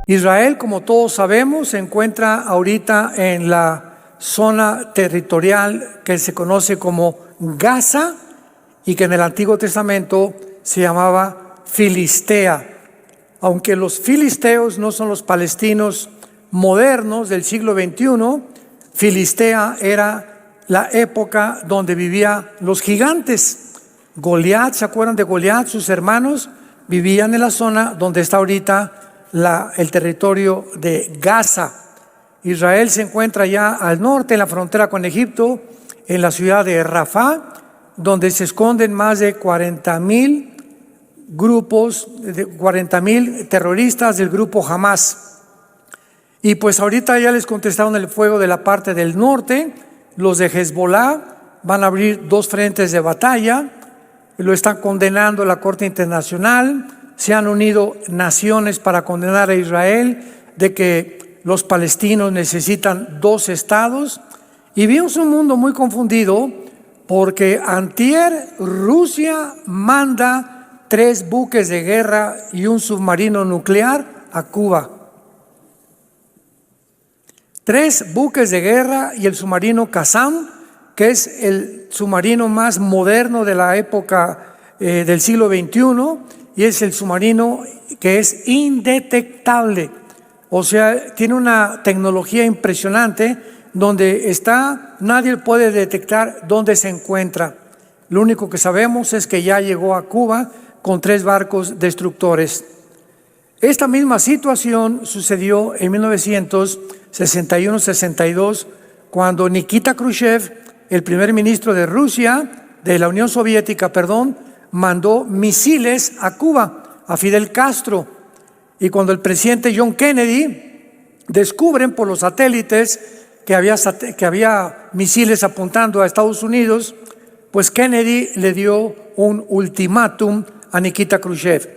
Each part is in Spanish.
Israel, como todos sabemos, se encuentra ahorita en la zona territorial que se conoce como Gaza y que en el Antiguo Testamento se llamaba Filistea. Aunque los filisteos no son los palestinos modernos del siglo XXI, Filistea era la época donde vivían los gigantes. Goliat, ¿se acuerdan de Goliat? Sus hermanos vivían en la zona donde está ahorita el territorio de Gaza. Israel se encuentra ya al norte, en la frontera con Egipto, en la ciudad de Rafah, donde se esconden más de 40,000 grupos, 40,000 terroristas del grupo Hamas. Y pues ahorita ya les contestaron el fuego de la parte del norte. Los de Hezbollah van a abrir 2 frentes de batalla, lo están condenando la Corte Internacional. Se han unido naciones para condenar a Israel de que los palestinos necesitan 2 estados. Y vimos un mundo muy confundido porque antier Rusia manda 3 buques de guerra y un submarino nuclear a Cuba. 3 buques de guerra y el submarino Qassam, que es el submarino más moderno de la época del siglo XXI, y es el submarino que es indetectable. O sea, tiene una tecnología impresionante donde está, nadie puede detectar dónde se encuentra. Lo único que sabemos es que ya llegó a Cuba con 3 barcos destructores. Esta misma situación sucedió en 1961-62, cuando Nikita Khrushchev, el primer ministro de Rusia, de la Unión Soviética, mandó misiles a Cuba, a Fidel Castro. Y cuando el presidente John Kennedy descubren por los satélites que había misiles apuntando a Estados Unidos, pues Kennedy le dio un ultimátum a Nikita Khrushchev: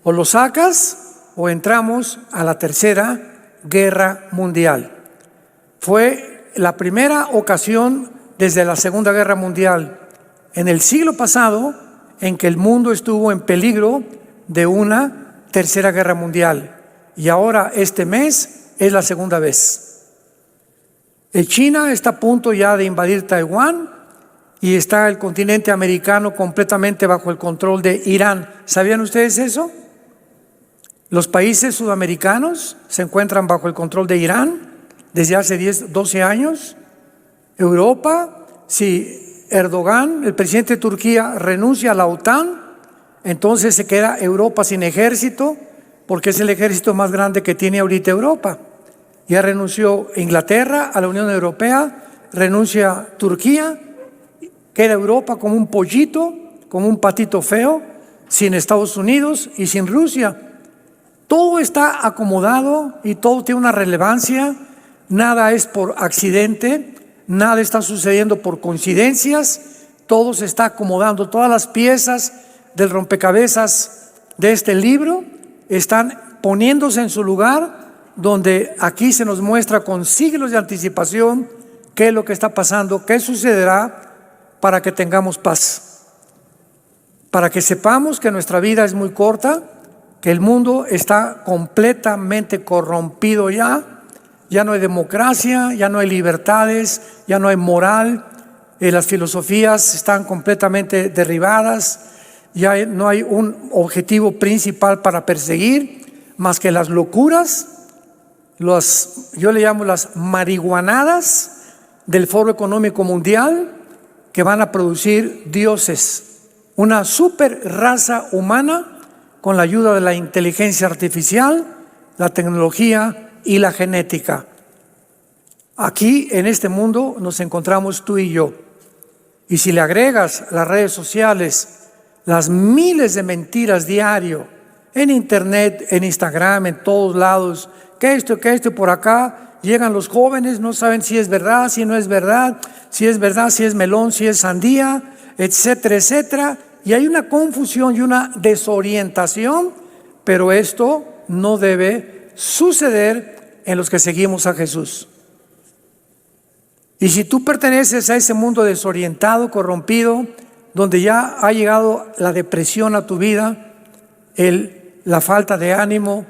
o lo sacas o entramos a la Tercera Guerra Mundial. Fue la primera ocasión desde la Segunda Guerra Mundial en el siglo pasado en que el mundo estuvo en peligro de una Tercera Guerra Mundial. Y ahora este mes es la segunda vez. China está a punto ya de invadir Taiwán y está el continente americano completamente bajo el control de Irán. ¿Sabían ustedes eso? Los países sudamericanos se encuentran bajo el control de Irán desde hace 12 años. Europa, si Erdogan, el presidente de Turquía, renuncia a la OTAN, entonces se queda Europa sin ejército, porque es el ejército más grande que tiene ahorita Europa. Ya renunció Inglaterra a la Unión Europea, renuncia Turquía, queda Europa como un pollito, como un patito feo, sin Estados Unidos y sin Rusia. Todo está acomodado y todo tiene una relevancia, nada es por accidente. Nada está sucediendo por coincidencias, todo se está acomodando, todas las piezas del rompecabezas de este libro están poniéndose en su lugar, donde aquí se nos muestra con siglos de anticipación qué es lo que está pasando, qué sucederá para que tengamos paz, para que sepamos que nuestra vida es muy corta, que el mundo está completamente corrompido ya no hay democracia, ya no hay libertades, ya no hay moral, las filosofías están completamente derribadas, ya no hay un objetivo principal para perseguir más que las locuras, yo le llamo las marihuanadas del Foro Económico Mundial, que van a producir dioses, una super raza humana con la ayuda de la inteligencia artificial, la tecnología y la genética. Aquí en este mundo nos encontramos tú y yo. Y si le agregas las redes sociales, las miles de mentiras diario, en internet, en Instagram, en todos lados, que esto, por acá, llegan los jóvenes, no saben si es verdad, si no es verdad, si es verdad, si es melón, si es sandía, etcétera, etcétera. Y hay una confusión y una desorientación, pero esto no debe suceder en los que seguimos a Jesús. Y si tú perteneces a ese mundo desorientado, corrompido, donde ya ha llegado la depresión a tu vida, la falta de ánimo,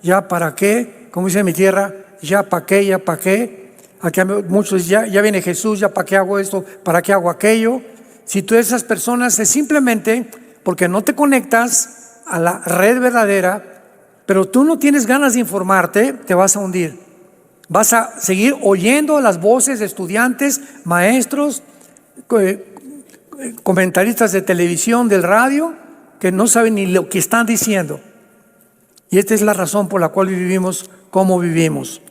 ya para qué, como dice en mi tierra, ya para qué, ya para qué. Aquí muchos ya viene Jesús, ya para qué hago esto, para qué hago aquello. Si tú eres esas personas es simplemente porque no te conectas a la red verdadera, pero tú no tienes ganas de informarte, te vas a hundir. Vas a seguir oyendo las voces de estudiantes, maestros, comentaristas de televisión, del radio, que no saben ni lo que están diciendo. Y esta es la razón por la cual vivimos como vivimos.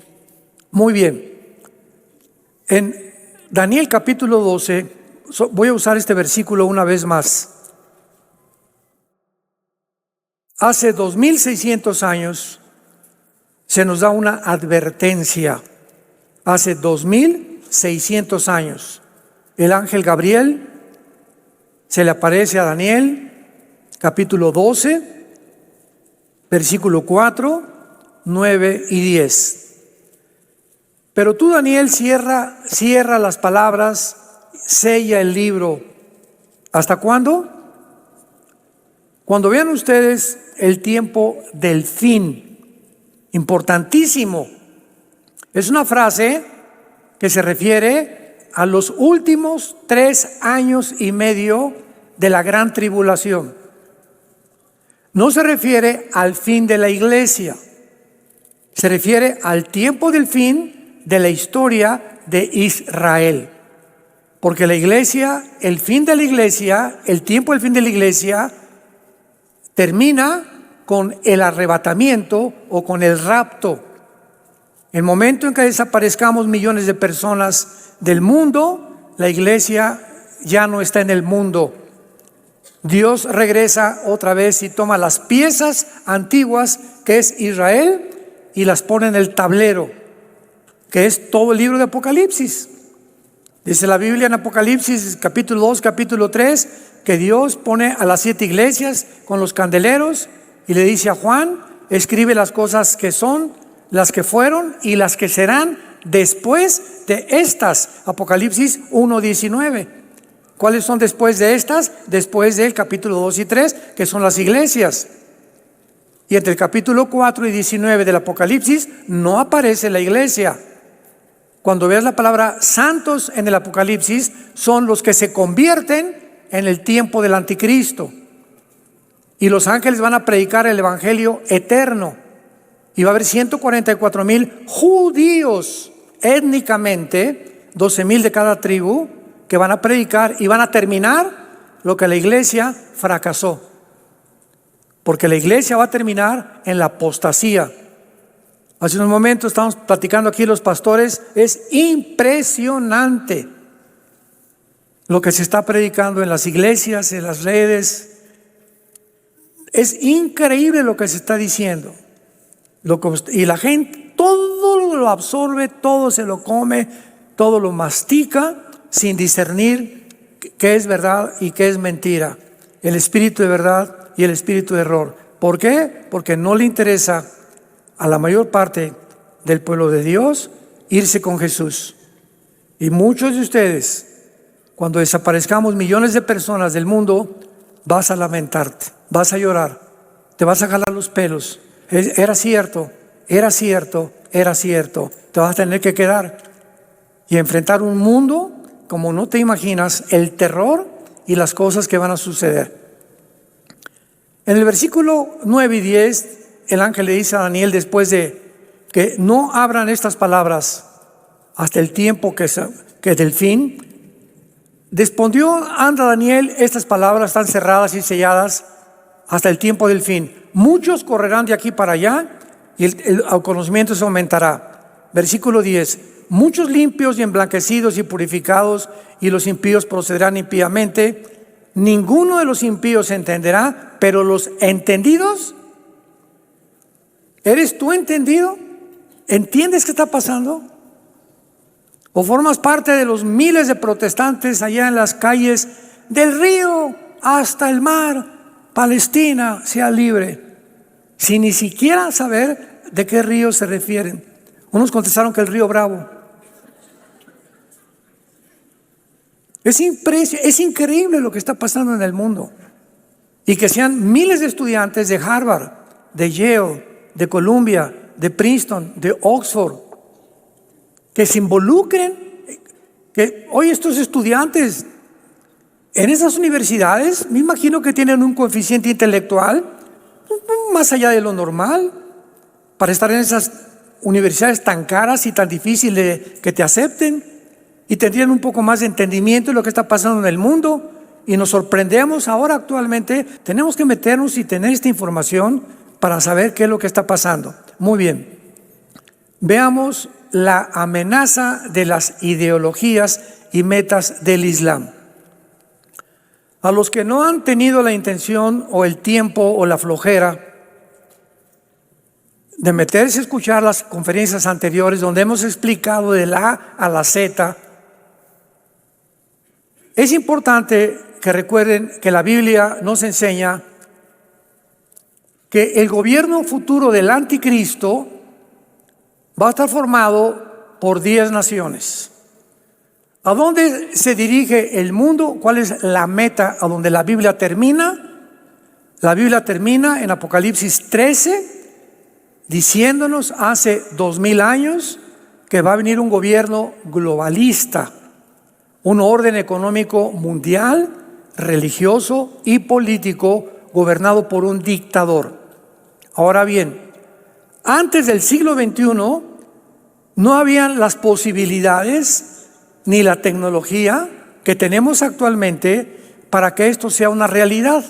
Muy bien. En Daniel capítulo 12, voy a usar este versículo una vez más. Hace 2600 años se nos da una advertencia. Hace 2600 años el ángel Gabriel se le aparece a Daniel, capítulo 12, versículo 4, 9 y 10. Pero tú, Daniel, cierra las palabras, sella el libro. ¿Hasta cuándo? Cuando vean ustedes el tiempo del fin. Importantísimo. Es una frase que se refiere a los últimos 3 años y medio de la gran tribulación. No se refiere al fin de la iglesia. Se refiere al tiempo del fin de la historia de Israel. Porque la iglesia, el fin de la iglesia, el tiempo del fin de la iglesia, termina con el arrebatamiento o con el rapto. El momento en que desaparezcamos millones de personas del mundo, la iglesia ya no está en el mundo. Dios regresa otra vez y toma las piezas antiguas que es Israel y las pone en el tablero, que es todo el libro de Apocalipsis. Dice la Biblia en Apocalipsis capítulo 2, capítulo 3, que Dios pone a las 7 iglesias con los candeleros y le dice a Juan, escribe las cosas que son, las que fueron y las que serán después de estas. Apocalipsis 1, 19. ¿Cuáles son después de estas? Después del capítulo 2 y 3, que son las iglesias. Y entre el capítulo 4 y 19 del Apocalipsis no aparece la iglesia. Cuando veas la palabra santos en el Apocalipsis, son los que se convierten en el tiempo del anticristo. Y los ángeles van a predicar el evangelio eterno. Y va a haber 144,000 judíos étnicamente, 12,000 de cada tribu, que van a predicar y van a terminar lo que la iglesia fracasó. Porque la iglesia va a terminar en la apostasía. Hace unos momentos estamos platicando aquí los pastores, es impresionante lo que se está predicando en las iglesias, en las redes. Es increíble lo que se está diciendo. Y la gente todo lo absorbe, todo se lo come, todo lo mastica sin discernir qué es verdad y qué es mentira. El espíritu de verdad y el espíritu de error. ¿Por qué? Porque no le interesa a la mayor parte del pueblo de Dios irse con Jesús. Y muchos de ustedes, cuando desaparezcamos millones de personas del mundo, vas a lamentarte, vas a llorar, te vas a jalar los pelos. Era cierto, era cierto, era cierto. Te vas a tener que quedar y enfrentar un mundo como no te imaginas, el terror y las cosas que van a suceder. En el versículo 9 y 10, el ángel le dice a Daniel, después de que no abran estas palabras hasta el tiempo que del fin, respondió, anda Daniel, estas palabras están cerradas y selladas hasta el tiempo del fin. Muchos correrán de aquí para allá y el conocimiento se aumentará. Versículo 10, muchos limpios y emblanquecidos y purificados, y los impíos procederán impíamente. Ninguno de los impíos entenderá, pero los entendidos, ¿eres tú entendido? ¿Entiendes qué está pasando? ¿O formas parte de los miles de protestantes allá en las calles del río hasta el mar, Palestina sea libre, sin ni siquiera saber de qué río se refieren? Unos contestaron que el río Bravo. Es increíble lo que está pasando en el mundo. Y que sean miles de estudiantes de Harvard, de Yale, de Columbia, de Princeton, de Oxford, que se involucren, que hoy estos estudiantes en esas universidades, me imagino que tienen un coeficiente intelectual más allá de lo normal para estar en esas universidades tan caras y tan difíciles que te acepten, y tendrían un poco más de entendimiento de lo que está pasando en el mundo. Y nos sorprendemos ahora actualmente, tenemos que meternos y tener esta información para saber qué es lo que está pasando. Muy bien, veamos la amenaza de las ideologías y metas del Islam. A los que no han tenido la intención o el tiempo o la flojera de meterse a escuchar las conferencias anteriores donde hemos explicado de la A a la Z, es importante que recuerden que la Biblia nos enseña que el gobierno futuro del anticristo va a estar formado por 10 naciones. ¿A dónde se dirige el mundo? ¿Cuál es la meta a donde la Biblia termina? La Biblia termina en Apocalipsis 13, diciéndonos hace 2000 años que va a venir un gobierno globalista, un orden económico mundial, religioso y político gobernado por un dictador. Ahora bien, antes del siglo XXI no habían las posibilidades ni la tecnología que tenemos actualmente para que esto sea una realidad.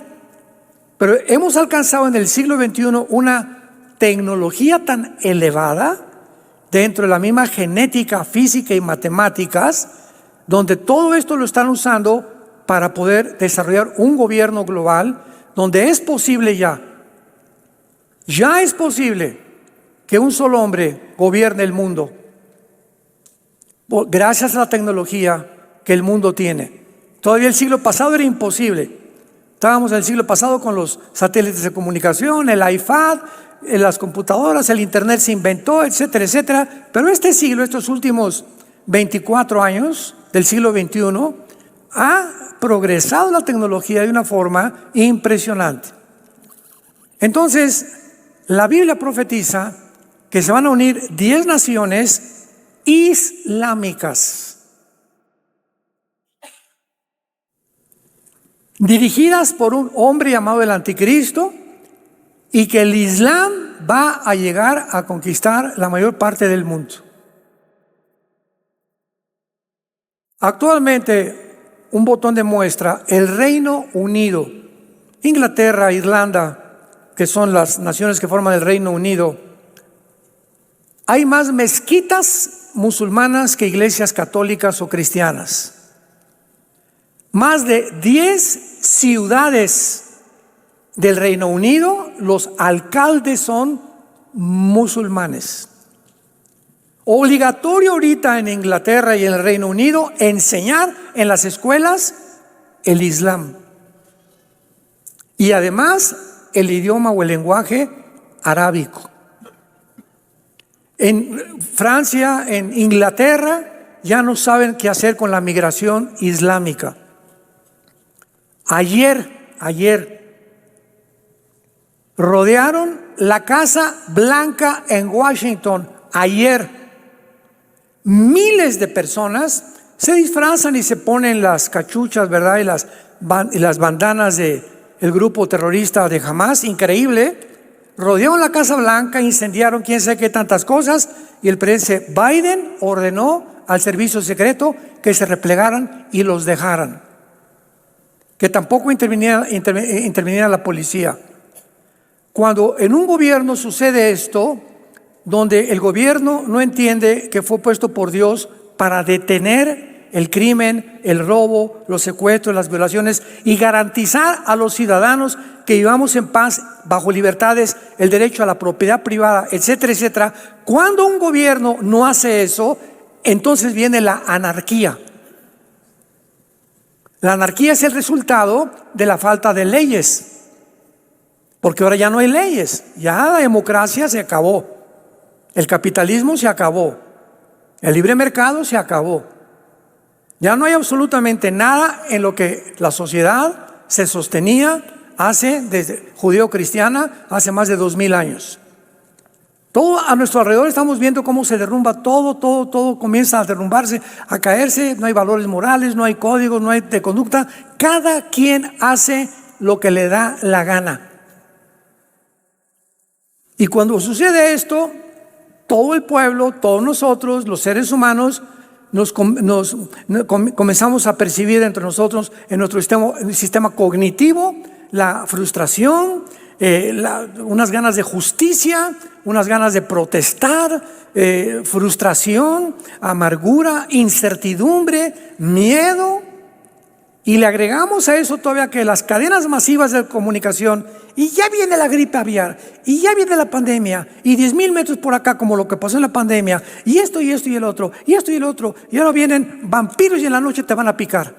Pero hemos alcanzado en el siglo XXI una tecnología tan elevada dentro de la misma genética, física y matemáticas, donde todo esto lo están usando para poder desarrollar un gobierno global, donde es posible ya es posible que un solo hombre gobierne el mundo, gracias a la tecnología que el mundo tiene. Todavía el siglo pasado era imposible. Estábamos en el siglo pasado con los satélites de comunicación, el iPad, las computadoras, el internet se inventó, etcétera, etcétera. Pero este siglo, estos últimos 24 años del siglo XXI, ha progresado la tecnología de una forma impresionante. Entonces, la Biblia profetiza que se van a unir 10 naciones islámicas, dirigidas por un hombre llamado el Anticristo, y que el Islam va a llegar a conquistar la mayor parte del mundo. Actualmente, un botón de muestra, el Reino Unido, Inglaterra, Irlanda, que son las naciones que forman el Reino Unido, hay más mezquitas musulmanas que iglesias católicas o cristianas. Más de 10 ciudades del Reino Unido, los alcaldes son musulmanes. Obligatorio ahorita en Inglaterra y en el Reino Unido enseñar en las escuelas el Islam. Y además el idioma o el lenguaje arábico. En Francia, en Inglaterra, ya no saben qué hacer con la migración islámica. Ayer, rodearon la Casa Blanca en Washington. Ayer, miles de personas se disfrazan y se ponen las cachuchas, ¿verdad? Y las bandanas del grupo terrorista de Hamas, increíble. Rodearon la Casa Blanca, incendiaron quién sabe qué tantas cosas, y el presidente Biden ordenó al servicio secreto que se replegaran y los dejaran, que tampoco interviniera la policía. Cuando en un gobierno sucede esto, donde el gobierno no entiende que fue puesto por Dios para detener el crimen, el robo, los secuestros, las violaciones, y garantizar a los ciudadanos que vivamos en paz, bajo libertades, el derecho a la propiedad privada, etcétera, etcétera. Cuando un gobierno no hace eso, entonces viene la anarquía. La anarquía es el resultado de la falta de leyes, porque ahora ya no hay leyes, ya la democracia se acabó, el capitalismo se acabó, el libre mercado se acabó. Ya no hay absolutamente nada en lo que la sociedad se sostenía desde judeo-cristiana hace más de 2000 años. Todo a nuestro alrededor estamos viendo cómo se derrumba todo comienza a derrumbarse, a caerse. No hay valores morales, no hay códigos, no hay de conducta. Cada quien hace lo que le da la gana. Y cuando sucede esto, todo el pueblo, todos nosotros, los seres humanos, comenzamos a percibir entre nosotros, en nuestro sistema cognitivo, la frustración, unas ganas de justicia, unas ganas de protestar, frustración, amargura, incertidumbre, miedo. Y le agregamos a eso todavía que las cadenas masivas de comunicación, y ya viene la gripe aviar, y ya viene la pandemia, y 10,000 metros por acá, como lo que pasó en la pandemia, y esto y el otro, y esto y el otro, y ahora vienen vampiros y en la noche te van a picar.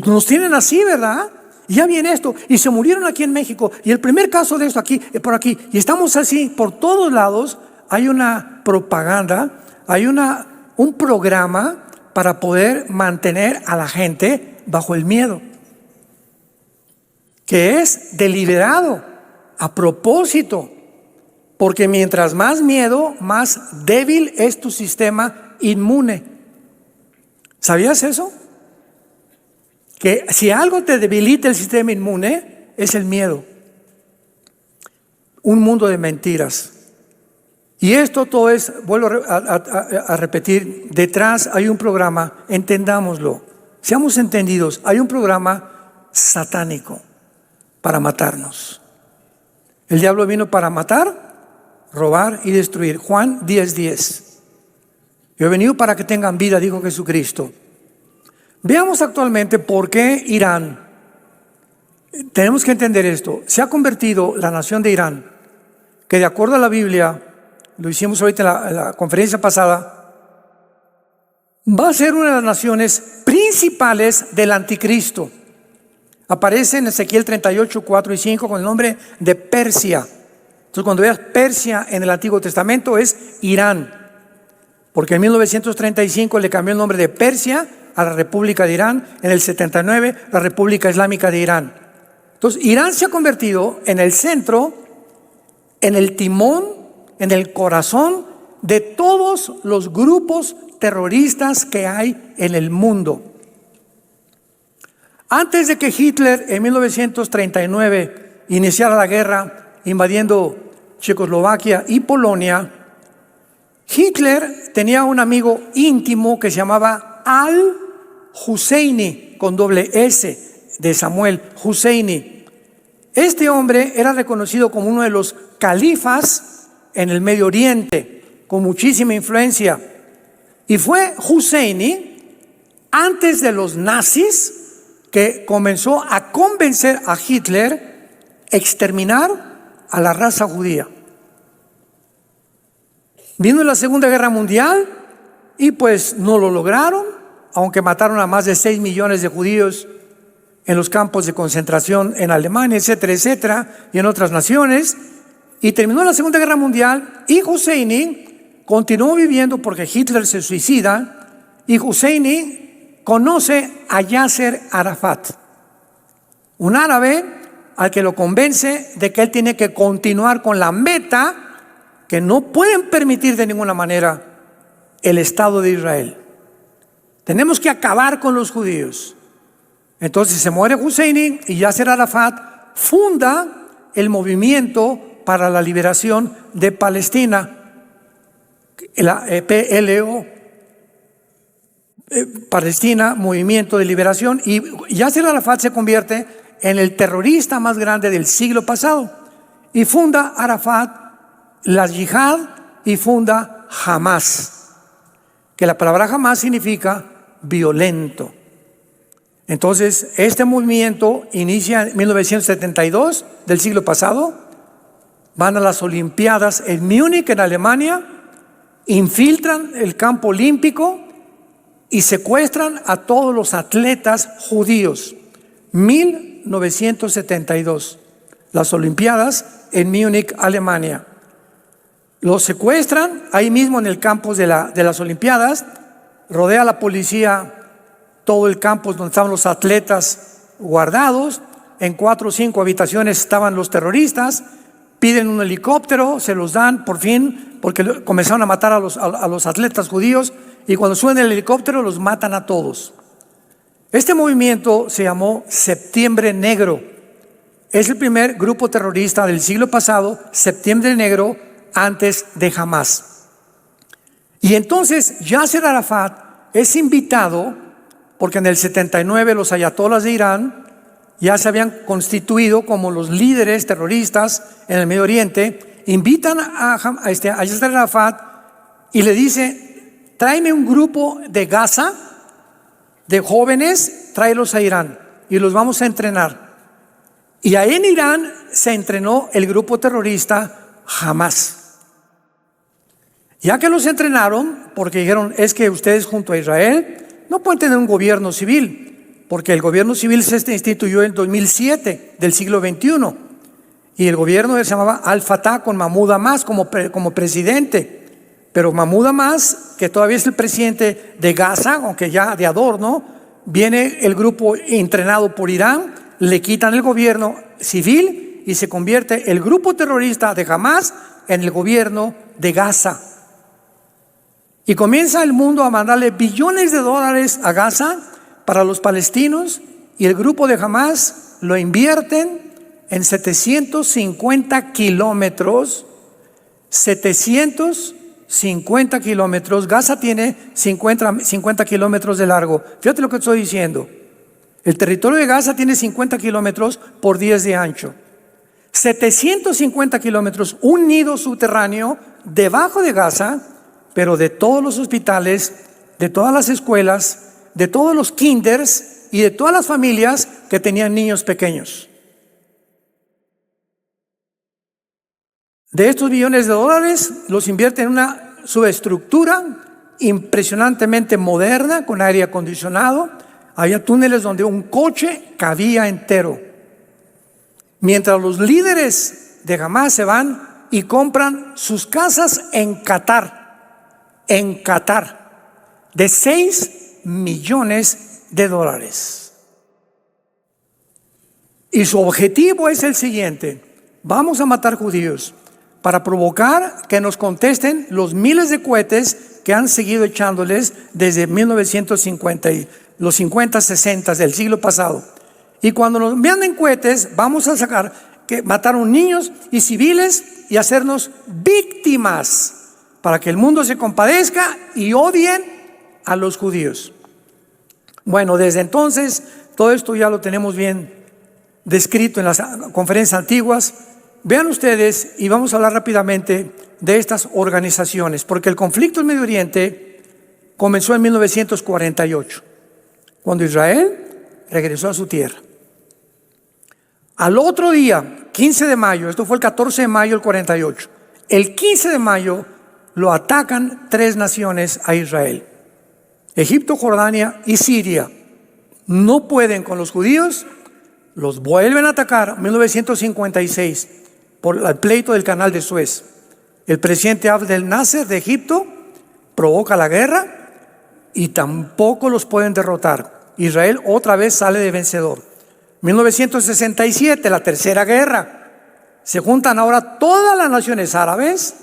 Nos tienen así, ¿verdad? Y ya viene esto, y se murieron aquí en México, y el primer caso de esto aquí, por aquí, y estamos así, por todos lados. Hay una propaganda, hay un programa para poder mantener a la gente bajo el miedo, que es deliberado, a propósito, porque mientras más miedo, más débil es tu sistema inmune. ¿Sabías eso? Que si algo te debilita el sistema inmune, es el miedo. Un mundo de mentiras. Y esto todo es, vuelvo a repetir, detrás hay un programa, entendámoslo, seamos entendidos, hay un programa satánico para matarnos. El diablo vino para matar, robar y destruir. Juan 10:10. Yo he venido para que tengan vida, dijo Jesucristo. Veamos actualmente por qué Irán. Tenemos que entender esto. Se ha convertido la nación de Irán, que de acuerdo a la Biblia, lo hicimos ahorita en la conferencia pasada, va a ser una de las naciones principales del anticristo. Aparece en Ezequiel 38, 4 y 5 con el nombre de Persia. Entonces cuando veas Persia en el Antiguo Testamento es Irán, porque en 1935 le cambió el nombre de Persia a la República de Irán, en el 79 la República Islámica de Irán. Entonces Irán se ha convertido en el centro, en el timón, en el corazón de todos los grupos terroristas que hay en el mundo. Antes de que Hitler en 1939 iniciara la guerra invadiendo Checoslovaquia y Polonia, Hitler tenía un amigo íntimo que se llamaba Al-Husseini, con doble S, de Samuel Husseini. Este hombre era reconocido como uno de los califas en el Medio Oriente, con muchísima influencia. Y fue Husseini, antes de los nazis, que comenzó a convencer a Hitler exterminar a la raza judía. Vino la Segunda Guerra Mundial y pues no lo lograron, aunque mataron a más de 6 millones de judíos en los campos de concentración en Alemania, etcétera, etcétera, y en otras naciones. Y terminó la Segunda Guerra Mundial y Husseini continuó viviendo porque Hitler se suicida, y Husseini conoce a Yasser Arafat, un árabe al que lo convence de que él tiene que continuar con la meta que no pueden permitir de ninguna manera el Estado de Israel. Tenemos que acabar con los judíos. Entonces se muere Husseini y Yasser Arafat funda el movimiento para la liberación de Palestina, la PLO, Palestina, Movimiento de Liberación, y Yasser Arafat se convierte en el terrorista más grande del siglo pasado y funda Arafat la yihad y funda Hamas, que la palabra Hamas significa violento. Entonces este movimiento inicia en 1972 del siglo pasado, van a las Olimpiadas en Múnich, en Alemania, infiltran el campo olímpico y secuestran a todos los atletas judíos. 1972, las Olimpiadas en Múnich, Alemania. Los secuestran ahí mismo en el campus de las Olimpiadas, rodea la policía todo el campus donde estaban los atletas guardados, en 4 o 5 habitaciones estaban los terroristas, piden un helicóptero, se los dan por fin, porque comenzaron a matar a los atletas judíos, y cuando suben el helicóptero los matan a todos. Este movimiento se llamó Septiembre Negro. Es el primer grupo terrorista del siglo pasado, Septiembre Negro, antes de Hamás. Y entonces Yasser Arafat es invitado, porque en el 79 los ayatolas de Irán ya se habían constituido como los líderes terroristas en el Medio Oriente. Invitan a Yasser Arafat y le dice: tráeme un grupo de Gaza, de jóvenes, tráelos a Irán y los vamos a entrenar. Y ahí en Irán se entrenó el grupo terrorista Hamás. Ya que los entrenaron, porque dijeron: es que ustedes junto a Israel no pueden tener un gobierno civil, porque el gobierno civil se instituyó en 2007 del siglo XXI, y el gobierno se llamaba Al-Fatah con Mahmoud Abbas como presidente. Pero Mahmoud Abbas, que todavía es el presidente de Gaza, aunque ya de adorno, viene el grupo entrenado por Irán, le quitan el gobierno civil y se convierte el grupo terrorista de Hamás en el gobierno de Gaza. Y comienza el mundo a mandarle billones de dólares a Gaza para los palestinos, y el grupo de Hamás lo invierten en 750 kilómetros. 750 kilómetros. Gaza tiene 50 kilómetros de largo. Fíjate lo que estoy diciendo. El territorio de Gaza tiene 50 kilómetros por 10 de ancho. 750 kilómetros, un nido subterráneo debajo de Gaza, pero de todos los hospitales, de todas las escuelas, de todos los kinders y de todas las familias que tenían niños pequeños. De estos billones de dólares los invierte en una subestructura impresionantemente moderna, con aire acondicionado. Había túneles donde un coche cabía entero. Mientras los líderes de Hamás se van y compran sus casas en Qatar, de 6 millones de dólares. Y su objetivo es el siguiente: vamos a matar judíos para provocar que nos contesten los miles de cohetes que han seguido echándoles desde 1950 y los 50, 60 del siglo pasado. Y cuando nos manden cohetes, vamos a sacar que mataron niños y civiles y hacernos víctimas para que el mundo se compadezca y odien a los judíos. Bueno, desde entonces todo esto ya lo tenemos bien descrito en las conferencias antiguas. Vean ustedes, y vamos a hablar rápidamente de estas organizaciones, porque el conflicto en Medio Oriente comenzó en 1948, cuando Israel regresó a su tierra. Al otro día, 15 de mayo, esto fue el 14 de mayo del 48, el 15 de mayo lo atacan 3 naciones a Israel: Egipto, Jordania y Siria. No pueden con los judíos, los vuelven a atacar en 1956 por el pleito del canal de Suez. El presidente Abdel Nasser de Egipto provoca la guerra y tampoco los pueden derrotar. Israel otra vez sale de vencedor. 1967, la tercera guerra. Se juntan ahora todas las naciones árabes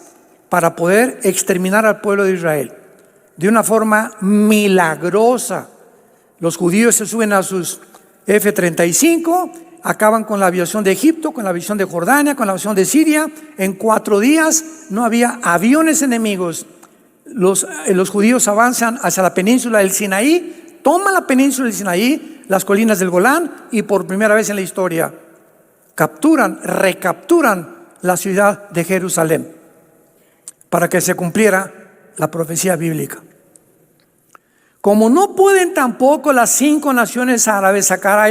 para poder exterminar al pueblo de Israel de una forma milagrosa. Los judíos se suben a sus F-35, acaban con la aviación de Egipto, con la aviación de Jordania, con la aviación de Siria. En 4 días no había aviones enemigos. Los judíos avanzan hacia la península del Sinaí, toman la península del Sinaí, las colinas del Golán, y por primera vez en la historia recapturan la ciudad de Jerusalén para que se cumpliera la profecía bíblica. Como no pueden tampoco las 5 naciones árabes sacar a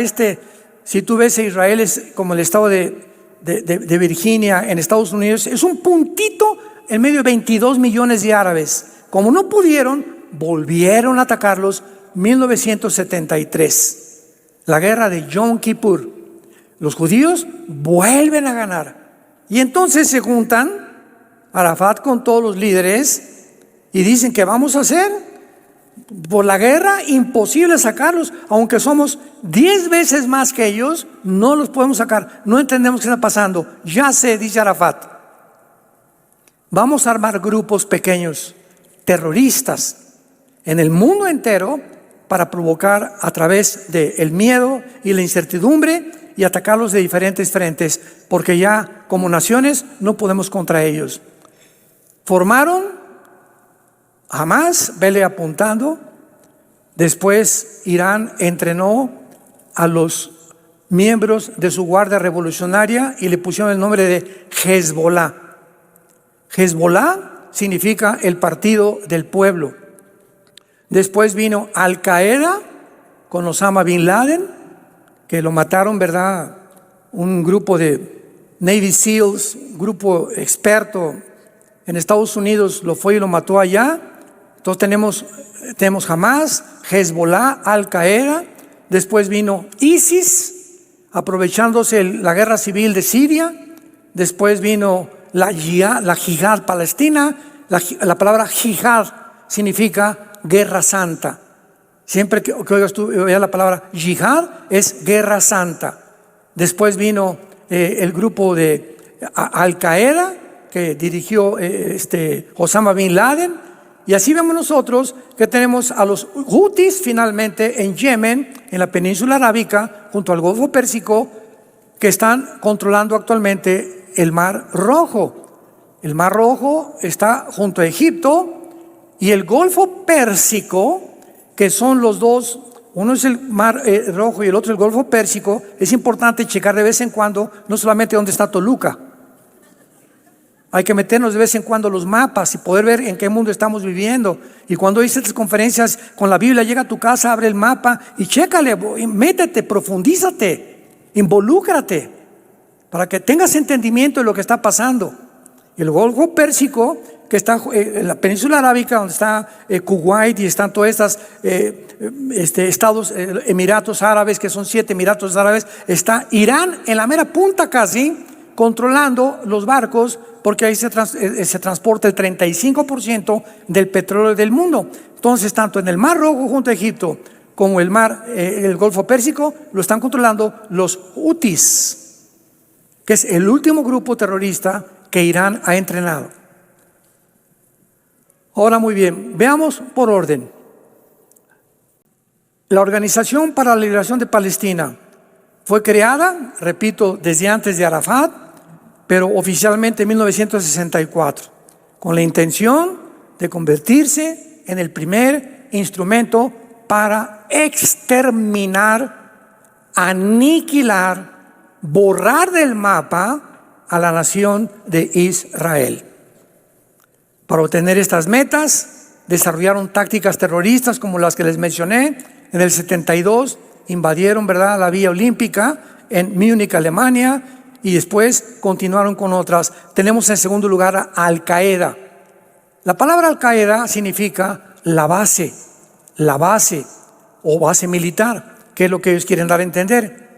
si tú ves a Israel es como el estado de Virginia en Estados Unidos, es un puntito en medio de 22 millones de árabes. Como no pudieron, volvieron a atacarlos. 1973, la guerra de Yom Kippur. Los judíos vuelven a ganar. Y entonces se juntan Arafat con todos los líderes y dicen: ¿qué vamos a hacer? Por la guerra, imposible sacarlos. Aunque somos 10 veces más que ellos, no los podemos sacar. No entendemos qué está pasando. Ya sé, dice Arafat, vamos a armar grupos pequeños, terroristas, en el mundo entero, para provocar a través del miedo y la incertidumbre y atacarlos de diferentes frentes, porque ya como naciones no podemos contra ellos. Formaron Hamas, vele apuntando. Después Irán entrenó a los miembros de su guardia revolucionaria y le pusieron el nombre de Hezbollah. Hezbollah significa el partido del pueblo. Después vino Al Qaeda con Osama Bin Laden, que lo mataron, ¿verdad? Un grupo de Navy SEALs, grupo experto en Estados Unidos, lo fue y lo mató allá. Entonces tenemos Hamas, Hezbollah, Al Qaeda. Después vino ISIS, aprovechándose la guerra civil de Siria. Después vino la Jihad palestina. La palabra Jihad significa guerra santa. Siempre que oigas tú la palabra Jihad, es guerra santa. Después vino el grupo de Al Qaeda, que dirigió Osama Bin Laden. Y así vemos nosotros que tenemos a los Houthis finalmente en Yemen, en la península arábica, junto al Golfo Pérsico, que están controlando actualmente el Mar Rojo. El Mar Rojo está junto a Egipto, y el Golfo Pérsico, que son los dos, uno es el Mar Rojo y el otro el Golfo Pérsico. Es importante checar de vez en cuando, no solamente dónde está Toluca. Hay que meternos de vez en cuando los mapas y poder ver en qué mundo estamos viviendo. Y cuando hice estas conferencias con la Biblia, llega a tu casa, abre el mapa y chécale, métete, profundízate, involúcrate, para que tengas entendimiento de lo que está pasando. Y el Golfo Pérsico, que está en la península arábica, donde está Kuwait y están todas estas estados, Emiratos Árabes, que son 7 Emiratos Árabes, está Irán en la mera punta casi, controlando los barcos, porque ahí se transporta el 35% del petróleo del mundo. Entonces, tanto en el Mar Rojo junto a Egipto como el Golfo Pérsico lo están controlando los Houthis, que es el último grupo terrorista que Irán ha entrenado. Ahora, muy bien, veamos por orden. La Organización para la Liberación de Palestina fue creada, repito, desde antes de Arafat, pero oficialmente en 1964, con la intención de convertirse en el primer instrumento para exterminar, aniquilar, borrar del mapa a la nación de Israel. Para obtener estas metas, desarrollaron tácticas terroristas como las que les mencioné. En el 72 invadieron, ¿verdad?, la Vía Olímpica en Múnich, Alemania, y después continuaron con otras. Tenemos en segundo lugar a Al Qaeda. La palabra Al Qaeda significa la base o base militar, que es lo que ellos quieren dar a entender.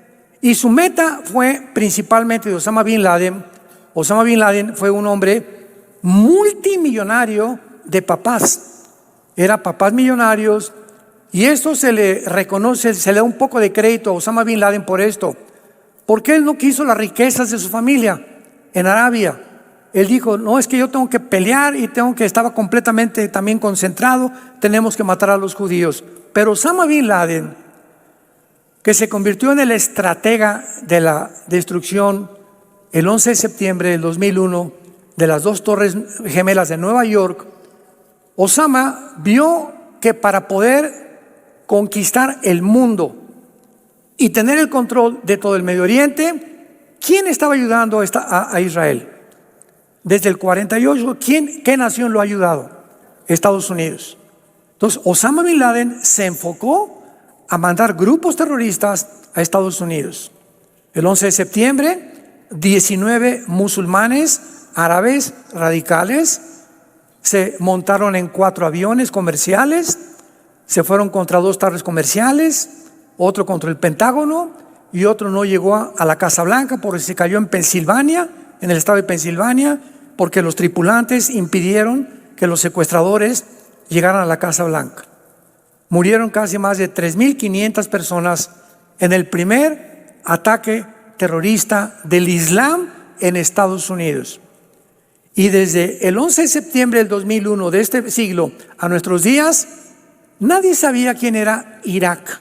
Y su meta fue principalmente de Osama Bin Laden. Osama Bin Laden fue un hombre multimillonario de papás. Era papás millonarios, y esto se le reconoce, se le da un poco de crédito a Osama Bin Laden por esto, porque él no quiso las riquezas de su familia en Arabia. Él dijo, no, es que yo tengo que pelear y estaba completamente también concentrado, tenemos que matar a los judíos. Pero Osama Bin Laden, que se convirtió en el estratega de la destrucción el 11 de septiembre del 2001 de las 2 torres gemelas de Nueva York, Osama vio que para poder conquistar el mundo y tener el control de todo el Medio Oriente, ¿quién estaba ayudando a Israel? Desde el 48, ¿qué nación lo ha ayudado? Estados Unidos. Entonces, Osama Bin Laden se enfocó a mandar grupos terroristas a Estados Unidos. El 11 de septiembre, 19 musulmanes árabes radicales se montaron en 4 aviones comerciales, se fueron contra 2 torres comerciales, otro contra el Pentágono y otro no llegó a la Casa Blanca porque se cayó en Pensilvania, en el estado de Pensilvania, porque los tripulantes impidieron que los secuestradores llegaran a la Casa Blanca. murieron casi más de 3.500 personas en el primer ataque terrorista del Islam en Estados Unidos. Y desde el 11 de septiembre del 2001 de este siglo a nuestros días, nadie sabía quién era Irak,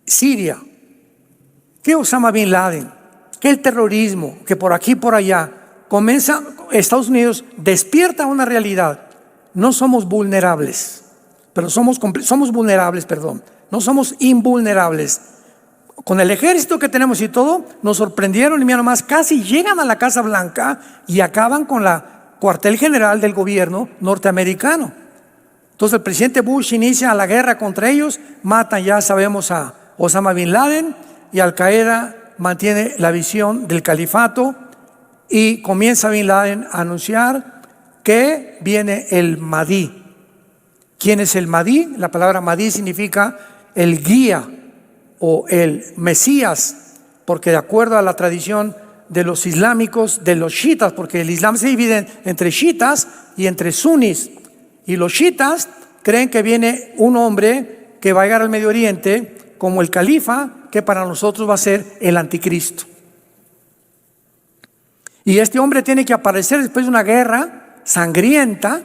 Siria, que Osama Bin Laden, que el terrorismo, que por aquí y por allá. Comienza, Estados Unidos despierta una realidad. No somos vulnerables, pero somos vulnerables, perdón. No somos invulnerables. Con el ejército que tenemos y todo, nos sorprendieron y mira nomás, casi llegan a la Casa Blanca y acaban con la cuartel general del gobierno norteamericano. Entonces el presidente Bush inicia la guerra contra ellos, matan, ya sabemos, a Osama Bin Laden, y Al Qaeda mantiene la visión del califato, y comienza Bin Laden a anunciar que viene el Mahdi. ¿Quién es el Mahdi? La palabra Mahdi significa el guía o el Mesías, porque de acuerdo a la tradición de los islámicos, de los chiitas, porque el Islam se divide entre chiitas y entre sunis, y los chiitas creen que viene un hombre que va a llegar al Medio Oriente como el califa, que para nosotros va a ser el anticristo. Y este hombre tiene que aparecer después de una guerra sangrienta,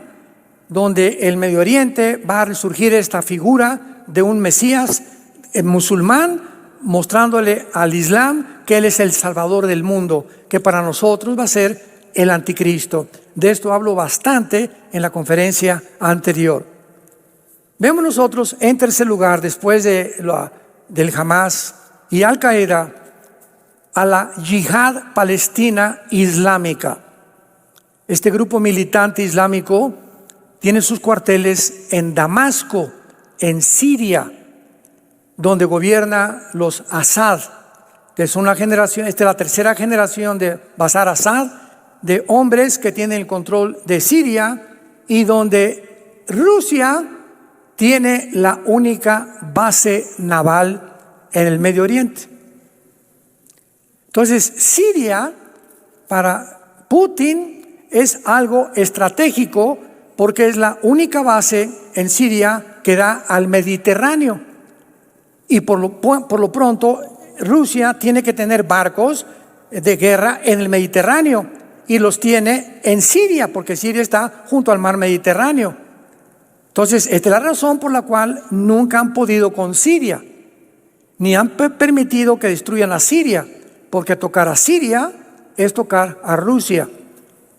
donde el Medio Oriente va a resurgir esta figura de un Mesías musulmán, mostrándole al Islam que él es el salvador del mundo, que para nosotros va a ser el anticristo. De esto hablo bastante en la conferencia anterior. Vemos nosotros en tercer lugar, después del Hamas y Al Qaeda, a la Yihad Palestina Islámica. Este grupo militante islámico tiene sus cuarteles en Damasco, en Siria, donde gobierna los Assad, que son una generación, esta es la tercera generación de Bashar Assad, de hombres que tienen el control de Siria, y donde Rusia tiene la única base naval en el Medio Oriente. Entonces, Siria para Putin es algo estratégico, porque es la única base en Siria que da al Mediterráneo. Y por lo pronto, Rusia tiene que tener barcos de guerra en el Mediterráneo, y los tiene en Siria, porque Siria está junto al mar Mediterráneo. Entonces, esta es la razón por la cual nunca han podido con Siria, ni han permitido que destruyan a Siria, porque tocar a Siria es tocar a Rusia.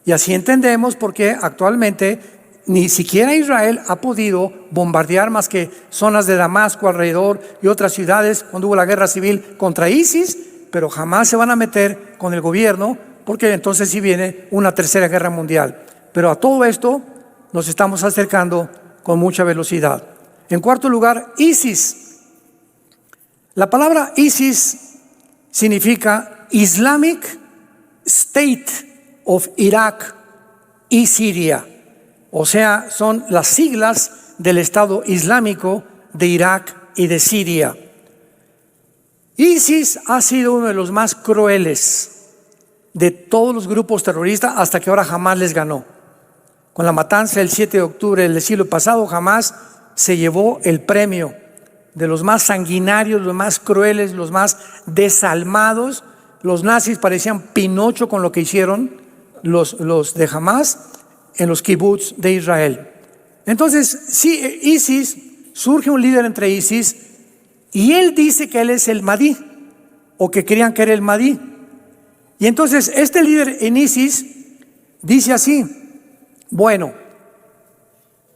Y así entendemos por qué actualmente ni siquiera Israel ha podido bombardear más que zonas de Damasco alrededor y otras ciudades cuando hubo la guerra civil contra ISIS, pero jamás se van a meter con el gobierno, porque entonces sí viene una tercera guerra mundial. Pero a todo esto nos estamos acercando con mucha velocidad. En cuarto lugar, ISIS. La palabra ISIS significa Islamic State of Iraq y Siria. O sea, son las siglas del Estado Islámico de Irak y de Siria. ISIS ha sido uno de los más crueles de todos los grupos terroristas hasta que ahora jamás les ganó. Con la matanza del 7 de octubre del siglo pasado, jamás se llevó el premio de los más sanguinarios, los más crueles, los más desalmados. Los nazis parecían Pinocho con lo que hicieron los de Hamas en los kibbutz de Israel. Entonces, sí, ISIS, surge un líder entre ISIS, y él dice que él es el Mahdi, o que creían que era el Mahdi. Y entonces este líder en ISIS dice así: bueno,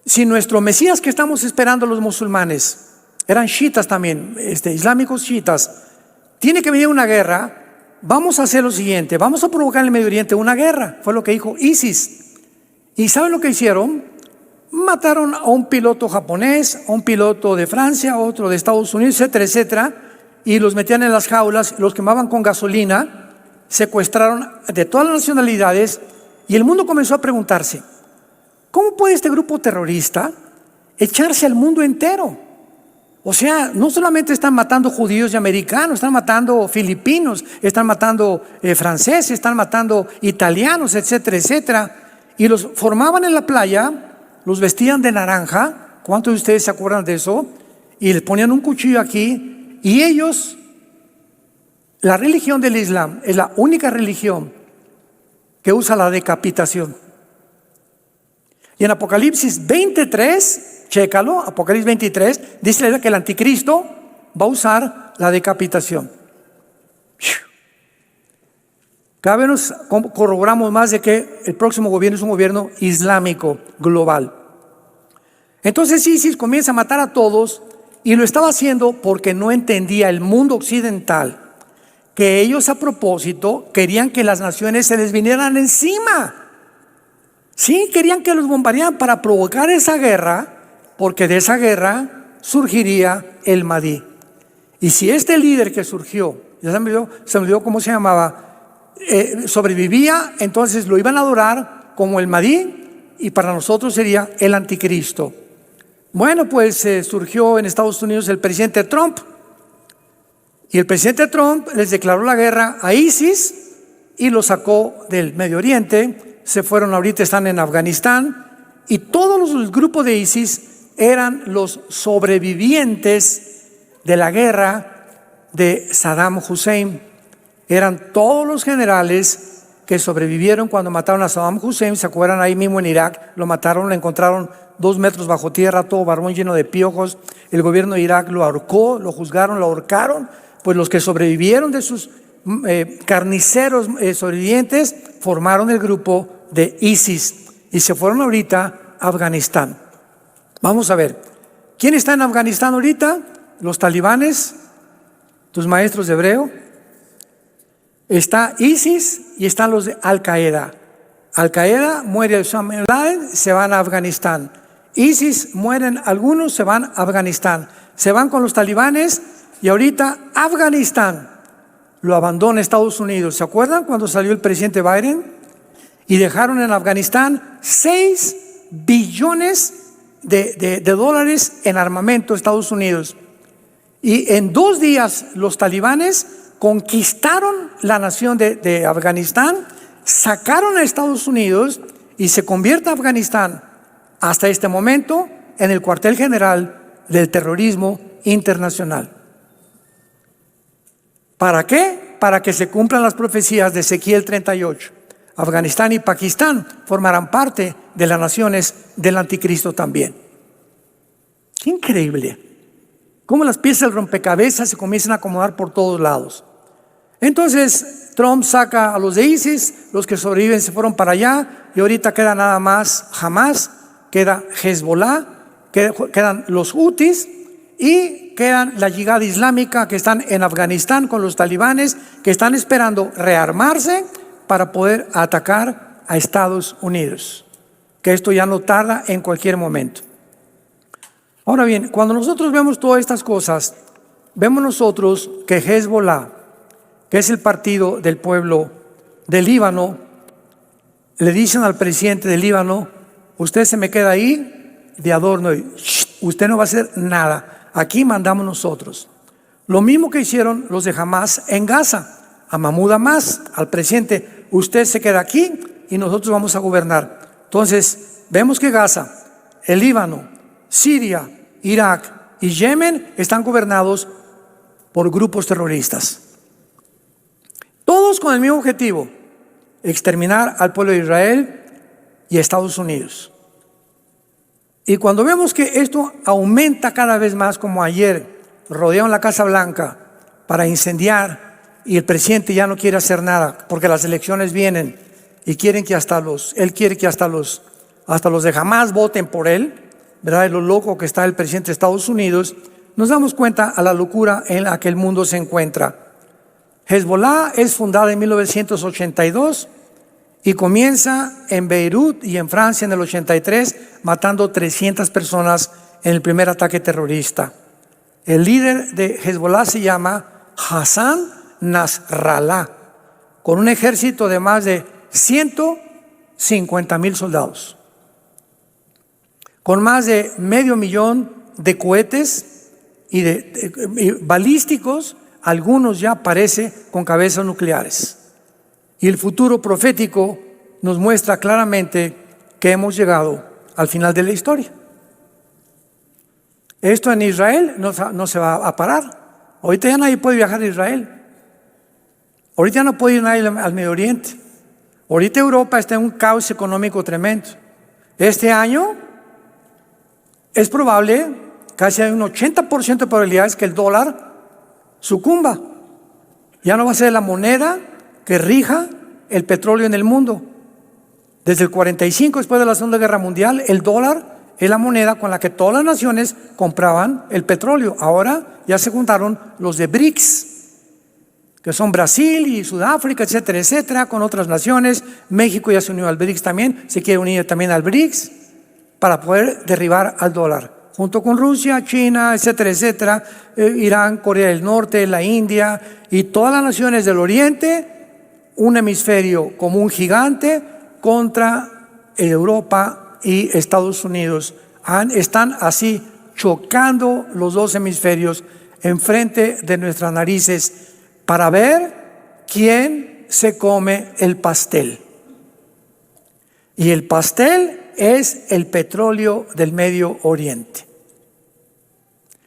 si nuestro Mesías que estamos esperando los musulmanes, eran chiitas también, islámicos chiitas, tiene que venir una guerra, vamos a hacer lo siguiente, vamos a provocar en el Medio Oriente una guerra. Fue lo que dijo ISIS. ¿Y saben lo que hicieron? Mataron a un piloto japonés, a un piloto de Francia, a otro de Estados Unidos, etcétera, etcétera, y los metían en las jaulas, los quemaban con gasolina, secuestraron de todas las nacionalidades, y el mundo comenzó a preguntarse: ¿cómo puede este grupo terrorista echarse al mundo entero? O sea, no solamente están matando judíos y americanos, están matando filipinos, están matando franceses, están matando italianos, etcétera, etcétera. Y los formaban en la playa, los vestían de naranja, ¿Cuántos de ustedes se acuerdan de eso? Y les ponían un cuchillo aquí, y ellos, la religión del Islam es la única religión que usa la decapitación. Y en Apocalipsis 23, chécalo, Apocalipsis 23, dice que el anticristo va a usar la decapitación. Cada vez nos corroboramos más de que el próximo gobierno es un gobierno islámico global. Entonces ISIS comienza a matar a todos, y lo estaba haciendo porque no entendía el mundo occidental que ellos a propósito querían que las naciones se les vinieran encima. Sí, querían que los bombardearan para provocar esa guerra, porque de esa guerra surgiría el Mahdi. Y si este líder que surgió, ya se me olvidó cómo se llamaba, sobrevivía, entonces lo iban a adorar como el Mahdi, y para nosotros sería el anticristo. Bueno, pues surgió en Estados Unidos el presidente Trump, y el presidente Trump les declaró la guerra a ISIS y lo sacó del Medio Oriente. Se fueron, ahorita están en Afganistán, y todos los grupos de ISIS eran los sobrevivientes de la guerra de Saddam Hussein. Eran todos los generales que sobrevivieron cuando mataron a Saddam Hussein. ¿Se acuerdan? Ahí mismo en Irak lo mataron, lo encontraron 2 metros bajo tierra, todo barbón lleno de piojos. El gobierno de Irak lo ahorcó, lo juzgaron, lo ahorcaron. Pues los que sobrevivieron de sus carniceros sobrevivientes formaron el grupo de ISIS y se fueron ahorita a Afganistán. Vamos a ver, ¿quién está en Afganistán ahorita? Los talibanes, tus maestros de hebreo. Está ISIS y están los de Al-Qaeda. Al-Qaeda muere Osama bin Laden, se van a Afganistán. ISIS mueren algunos, se van a Afganistán. Se van con los talibanes, y ahorita Afganistán lo abandona Estados Unidos. ¿Se acuerdan cuando salió el presidente Biden? Y dejaron en Afganistán 6 billones de dólares en armamento Estados Unidos. Y en 2 días los talibanes conquistaron la nación de Afganistán, sacaron a Estados Unidos, y se convierte Afganistán hasta este momento en el cuartel general del terrorismo internacional. ¿Para qué? Para que se cumplan las profecías de Ezequiel 38. Afganistán y Pakistán formarán parte de las naciones del anticristo también. Qué increíble. Cómo las piezas del rompecabezas se comienzan a acomodar por todos lados. Entonces Trump saca a los de ISIS, los que sobreviven se fueron para allá, y ahorita queda nada más Hamas, queda Hezbollah, quedan los Houthis, y quedan la yihad islámica que están en Afganistán con los talibanes, que están esperando rearmarse para poder atacar a Estados Unidos, que esto ya no tarda en cualquier momento. Ahora bien, cuando nosotros vemos todas estas cosas, vemos nosotros que Hezbollah, que es el partido del pueblo del Líbano, le dicen al presidente del Líbano: usted se me queda ahí de adorno, y usted no va a hacer nada. Aquí mandamos nosotros. Lo mismo que hicieron los de Hamas en Gaza, a Mahmoud Abbas, al presidente: usted se queda aquí y nosotros vamos a gobernar. Entonces, vemos que Gaza, el Líbano, Siria, Irak y Yemen están gobernados por grupos terroristas. Todos con el mismo objetivo: exterminar al pueblo de Israel y a Estados Unidos. Y cuando vemos que esto aumenta cada vez más, como ayer rodearon la Casa Blanca para incendiar, y el presidente ya no quiere hacer nada porque las elecciones vienen, y quieren que él quiere que hasta los de Hamas voten por él, ¿verdad? De lo loco que está el presidente de Estados Unidos, nos damos cuenta a la locura en la que el mundo se encuentra. Hezbollah es fundada en 1982 y comienza en Beirut y en Francia en el 83, matando 300 personas en el primer ataque terrorista. El líder de Hezbollah se llama Hassan Nasrallah, con un ejército de más de 150,000 soldados, con más de 500,000 de cohetes y balísticos, algunos ya parece con cabezas nucleares. Y el futuro profético nos muestra claramente que hemos llegado al final de la historia. Esto en Israel no se va a parar. Ahorita ya nadie puede viajar a Israel. Ahorita ya no puede ir nadie al Medio Oriente. Ahorita Europa está en un caos económico tremendo. Este año es probable, casi hay un 80% de probabilidades que el dólar sucumba. Ya no va a ser la moneda que rija el petróleo en el mundo. Desde el 45, después de la Segunda Guerra Mundial, el dólar es la moneda con la que todas las naciones compraban el petróleo. Ahora ya se juntaron los de BRICS, que son Brasil y Sudáfrica, etcétera, etcétera, con otras naciones. México ya se unió al BRICS también, se quiere unir también al BRICS para poder derribar al dólar, junto con Rusia, China, etcétera, etcétera, Irán, Corea del Norte, la India y todas las naciones del Oriente, un hemisferio como un gigante contra Europa y Estados Unidos. Están así chocando los dos hemisferios enfrente de nuestras narices para ver quién se come el pastel. Y el pastel es el petróleo del Medio Oriente.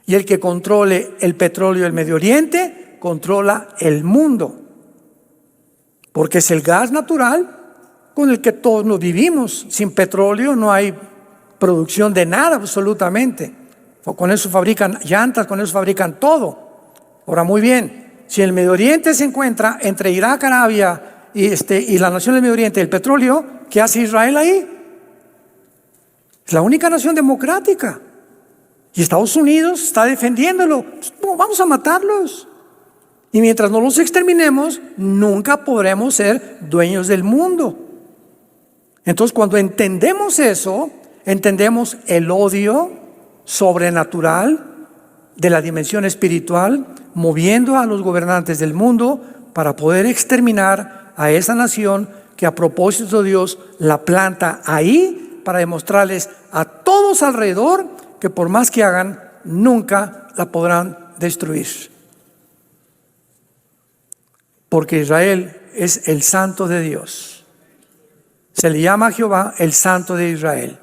Y el que controle el petróleo del Medio Oriente controla el mundo, porque es el gas natural con el que todos nos vivimos. Sin petróleo no hay producción de nada absolutamente. Con eso fabrican llantas, con eso fabrican todo. Ahora, muy bien, si el Medio Oriente se encuentra entre Irak, Arabia y la nación del Medio Oriente, el petróleo, ¿qué hace Israel ahí? Es la única nación democrática. Y Estados Unidos está defendiéndolo. No, vamos a matarlos. Y mientras no los exterminemos, nunca podremos ser dueños del mundo. Entonces, cuando entendemos eso, entendemos el odio sobrenatural de la dimensión espiritual, moviendo a los gobernantes del mundo para poder exterminar a esa nación que, a propósito de Dios, la planta ahí para demostrarles a todos alrededor que por más que hagan, nunca la podrán destruir. Porque Israel es el santo de Dios. Se le llama a Jehová el santo de Israel.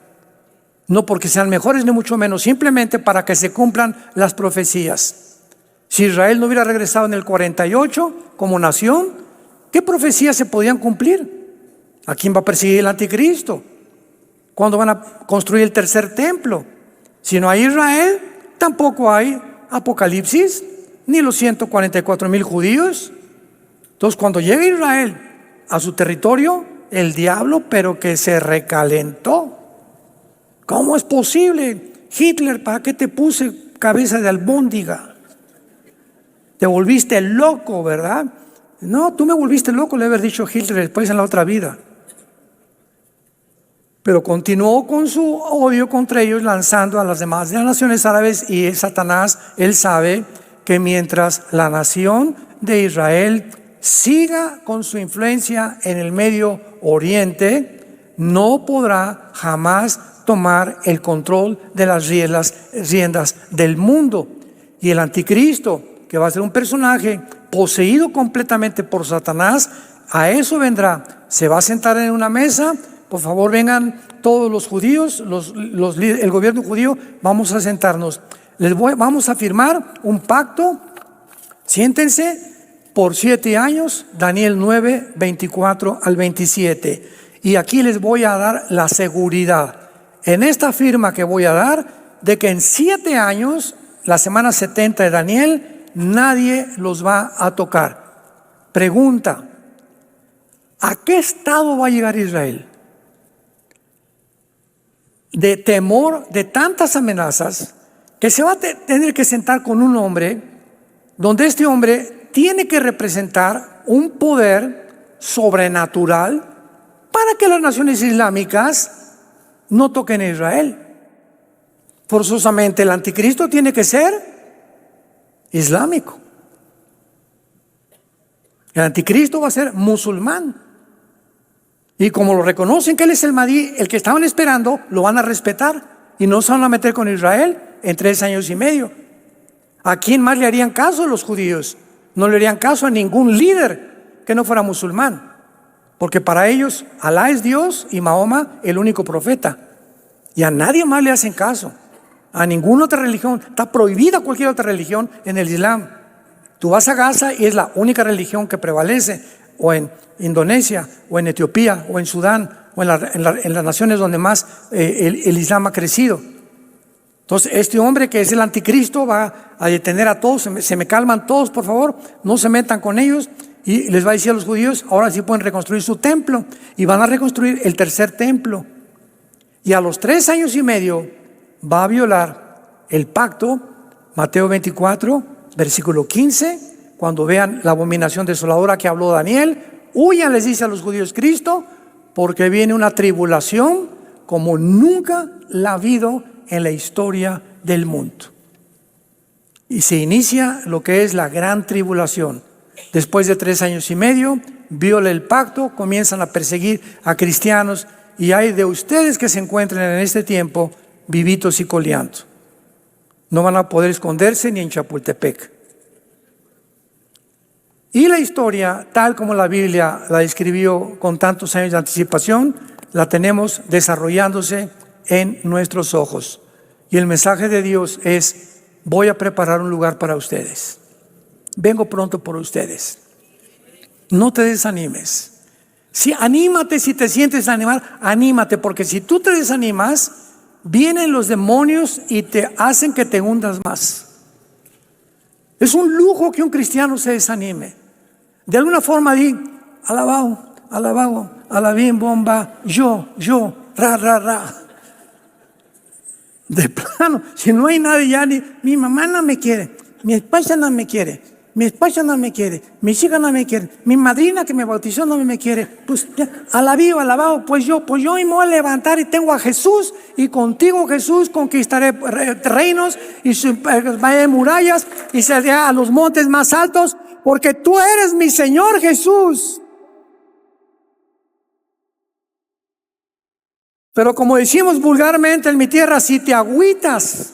No porque sean mejores ni mucho menos, simplemente para que se cumplan las profecías. Si Israel no hubiera regresado en el 48 como nación, ¿qué profecías se podían cumplir? ¿A quién va a perseguir el anticristo? ¿Cuándo van a construir el tercer templo? Si no hay Israel, tampoco hay Apocalipsis, ni los 144,000 judíos. Entonces, cuando llega Israel a su territorio, el diablo, pero que se recalentó. ¿Cómo es posible? Hitler, ¿para qué te puse cabeza de albóndiga? Te volviste loco, ¿verdad? No, tú me volviste loco, le haber dicho Hitler después en la otra vida. Pero continuó con su odio contra ellos, lanzando a las demás naciones árabes, y Satanás, él sabe que mientras la nación de Israel siga con su influencia en el Medio Oriente, no podrá jamás tomar el control de las riendas del mundo. Y el anticristo, que va a ser un personaje poseído completamente por Satanás, a eso vendrá. Se va a sentar en una mesa. Por favor, vengan todos los judíos, el gobierno judío, vamos a sentarnos. Vamos a firmar un pacto. Siéntense por 7 años, Daniel 9, 24 al 27. Y aquí les voy a dar la seguridad, en esta firma que voy a dar, de que en 7 años, la semana 70 de Daniel, nadie los va a tocar. Pregunta: ¿a qué estado va a llegar Israel? De temor de tantas amenazas, que se va a tener que sentar con un hombre, donde este hombre tiene que representar un poder sobrenatural para que las naciones islámicas no toquen a Israel. Forzosamente el anticristo tiene que ser islámico. El anticristo va a ser musulmán. Y como lo reconocen que él es el Mahdi, el que estaban esperando, lo van a respetar y no se van a meter con Israel en 3 años y medio. ¿A quién más le harían caso los judíos? No le harían caso a ningún líder que no fuera musulmán, porque para ellos Alá es Dios y Mahoma el único profeta, y a nadie más le hacen caso. a ninguna otra religión. Está prohibida cualquier otra religión en el Islam. Tú vas a Gaza y es la única religión que prevalece, o en Indonesia, o en Etiopía, o en Sudán, o en las naciones donde más el Islam ha crecido. Entonces, este hombre que es el anticristo va a detener a todos. Se me calman todos, por favor, no se metan con ellos. Y les va a decir a los judíos, ahora sí pueden reconstruir su templo. Y van a reconstruir el tercer templo. Y a los 3 años y medio va a violar el pacto, Mateo 24, versículo 15, cuando vean la abominación desoladora que habló Daniel, huyan, les dice a los judíos Cristo, porque viene una tribulación como nunca la ha habido en la historia del mundo. Y se inicia lo que es la gran tribulación. Después de 3 años y medio, viola el pacto, comienzan a perseguir a cristianos, y hay de ustedes que se encuentren en este tiempo vivitos y coleando. No van a poder esconderse ni en Chapultepec. Y la historia, tal como la Biblia la describió con tantos años de anticipación, la tenemos desarrollándose en nuestros ojos. Y el mensaje de Dios es: voy a preparar un lugar para ustedes. Vengo pronto por ustedes. No te desanimes. Anímate, si te sientes animar, anímate, porque si tú te desanimas, vienen los demonios y te hacen que te hundas más. Es un lujo que un cristiano se desanime. De alguna forma di, alabao, alabao, alabim, bomba, yo, ra. De plano, si no hay nadie ya, mi mamá no me quiere, mi esposa no me quiere, mi esposa no me quiere, mis hijas no me quieren, mi madrina que me bautizó no me quiere, pues ya, alabao, pues yo me voy a levantar y tengo a Jesús, y contigo, Jesús, conquistaré reinos y murallas, y seré a los montes más altos, porque tú eres mi Señor Jesús. Pero como decimos vulgarmente en mi tierra, si te agüitas,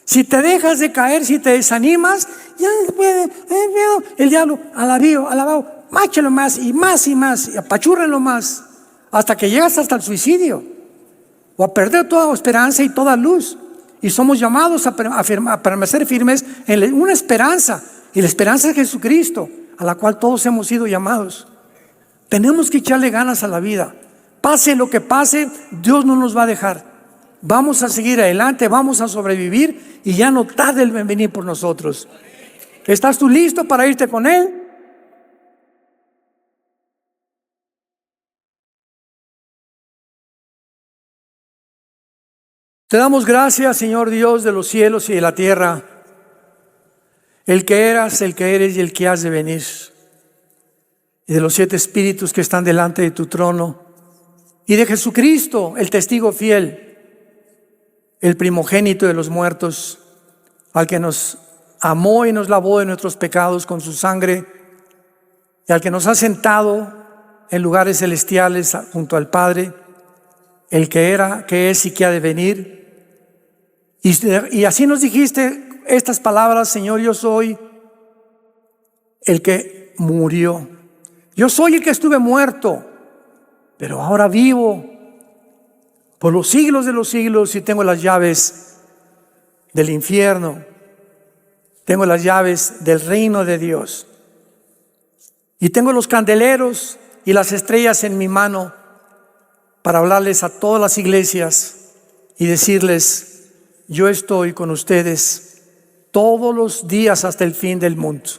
si te dejas de caer, si te desanimas, ya el diablo, alabao, máchelo más, y apachúrrenlo más, hasta que llegas hasta el suicidio, o a perder toda esperanza y toda luz. Y somos llamados a permanecer firmes en una esperanza, y la esperanza es Jesucristo, a la cual todos hemos sido llamados. Tenemos que echarle ganas a la vida. Pase lo que pase, Dios no nos va a dejar. Vamos a seguir adelante, vamos a sobrevivir, y ya no tarde el venir por nosotros. ¿Estás tú listo para irte con Él? Te damos gracias, Señor Dios de los cielos y de la tierra, el que eras, el que eres y el que has de venir, y de los 7 espíritus que están delante de tu trono, y de Jesucristo, el testigo fiel, el primogénito de los muertos, al que nos amó y nos lavó de nuestros pecados con su sangre, y al que nos ha sentado en lugares celestiales junto al Padre, el que era, que es y que ha de venir. Y así nos dijiste estas palabras: Señor, yo soy el que murió, yo soy el que estuve muerto, pero ahora vivo por los siglos de los siglos, y tengo las llaves del infierno, tengo las llaves del reino de Dios, y tengo los candeleros y las estrellas en mi mano para hablarles a todas las iglesias y decirles: yo estoy con ustedes todos los días hasta el fin del mundo.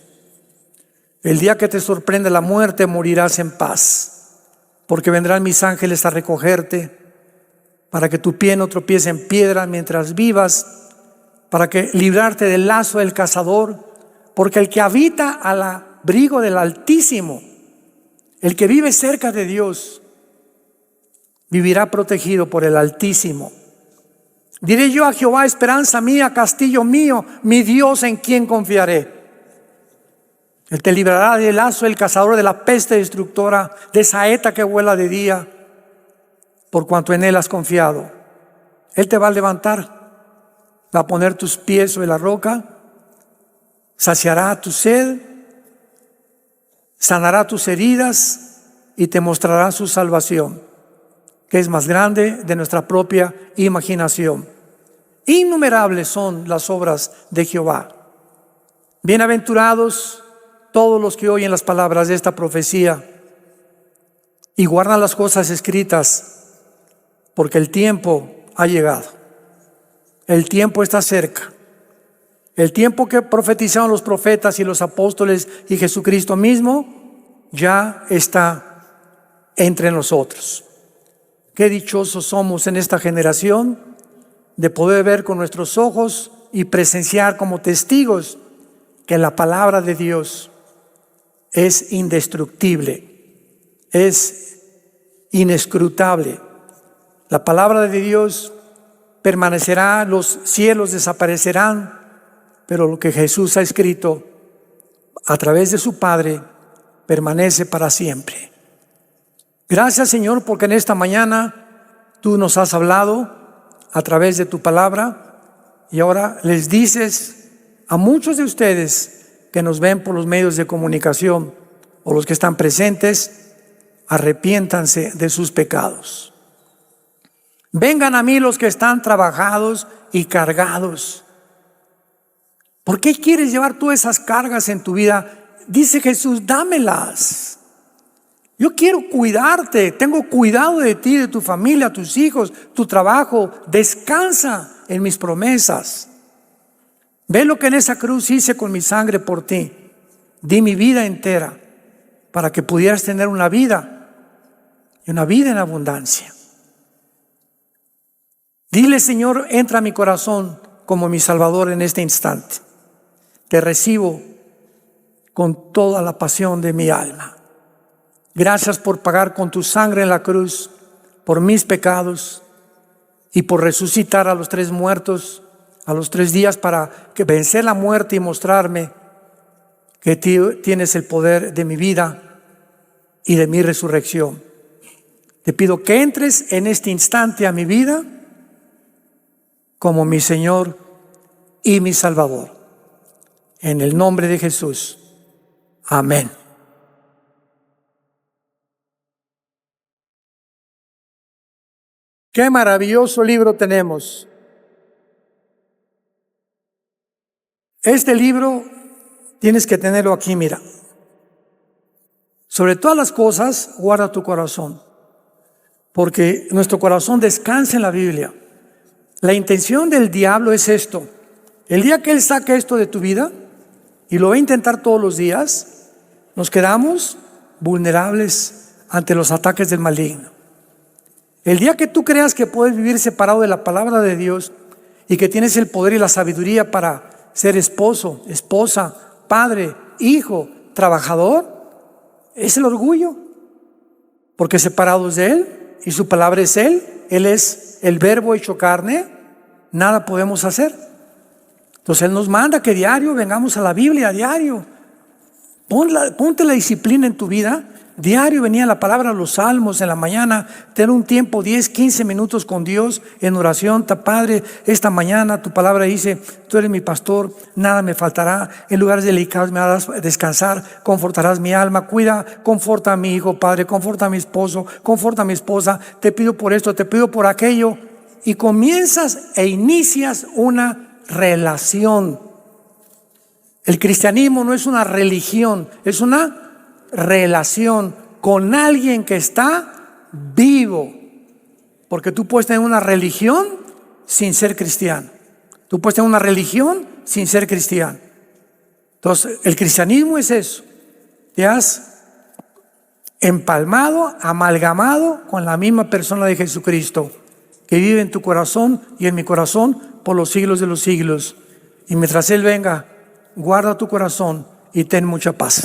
El día que te sorprende la muerte, morirás en paz, porque vendrán mis ángeles a recogerte, para que tu pie no tropiece en piedra mientras vivas, para que librarte del lazo del cazador, porque el que habita al abrigo del Altísimo, el que vive cerca de Dios, vivirá protegido por el Altísimo. Diré yo a Jehová: esperanza mía, castillo mío, mi Dios, en quien confiaré. Él te librará del lazo del cazador, de la peste destructora, de esa saeta que vuela de día, por cuanto en Él has confiado. Él te va a levantar, va a poner tus pies sobre la roca, saciará tu sed, sanará tus heridas y te mostrará su salvación, que es más grande de nuestra propia imaginación. Innumerables son las obras de Jehová. Bienaventurados todos los que oyen las palabras de esta profecía y guardan las cosas escritas, porque el tiempo ha llegado. El tiempo está cerca. El tiempo que profetizaron los profetas y los apóstoles y Jesucristo mismo ya está entre nosotros. Qué dichosos somos en esta generación de poder ver con nuestros ojos y presenciar como testigos que la palabra de Dios es indestructible, es inescrutable. La palabra de Dios permanecerá, los cielos desaparecerán, pero lo que Jesús ha escrito a través de su Padre permanece para siempre. Gracias, Señor, porque en esta mañana tú nos has hablado a través de tu palabra y ahora les dices a muchos de ustedes que nos ven por los medios de comunicación o los que están presentes, arrepiéntanse de sus pecados. Vengan a mí los que están trabajados y cargados. ¿Por qué quieres llevar todas esas cargas en tu vida? Dice Jesús, dámelas. Yo quiero cuidarte, tengo cuidado de ti, de tu familia, tus hijos, tu trabajo. Descansa en mis promesas. Ve lo que en esa cruz hice con mi sangre por ti. Di mi vida entera para que pudieras tener una vida y una vida en abundancia. Dile, Señor, entra a mi corazón como mi Salvador en este instante. Te recibo con toda la pasión de mi alma. Gracias por pagar con tu sangre en la cruz por mis pecados y por resucitar a los 3 muertos, a los 3 días para que vencer la muerte y mostrarme que tienes el poder de mi vida y de mi resurrección. Te pido que entres en este instante a mi vida como mi Señor y mi Salvador. En el nombre de Jesús. Amén. Qué maravilloso libro tenemos. Este libro tienes que tenerlo aquí, mira. Sobre todas las cosas, guarda tu corazón, porque nuestro corazón descansa en la Biblia. La intención del diablo es esto. El día que él saque esto de tu vida, y lo va a intentar todos los días, nos quedamos vulnerables ante los ataques del maligno. El día que tú creas que puedes vivir separado de la palabra de Dios y que tienes el poder y la sabiduría para ser esposo, esposa, padre, hijo, trabajador, es el orgullo. Porque separados de Él y su palabra es Él es el verbo hecho carne, nada podemos hacer. Entonces Él nos manda que diario vengamos a la Biblia, diario. Ponte la disciplina en tu vida. Diario venía la palabra, los salmos en la mañana, tener un tiempo, 10, 15 minutos con Dios en oración. Padre, esta mañana tu palabra dice, tú eres mi pastor, nada me faltará, en lugares delicados me harás descansar, confortarás mi alma, conforta a mi hijo, Padre, conforta a mi esposo, conforta a mi esposa, te pido por esto, te pido por aquello, y comienzas e inicias una relación. El cristianismo no es una religión, es una relación con alguien que está vivo. Porque tú puedes tener una religión sin ser cristiano. Tú puedes tener una religión sin ser cristiano. Entonces, el cristianismo es eso. Te has empalmado, amalgamado con la misma persona de Jesucristo, que vive en tu corazón y en mi corazón por los siglos de los siglos. Y mientras Él venga, guarda tu corazón y ten mucha paz.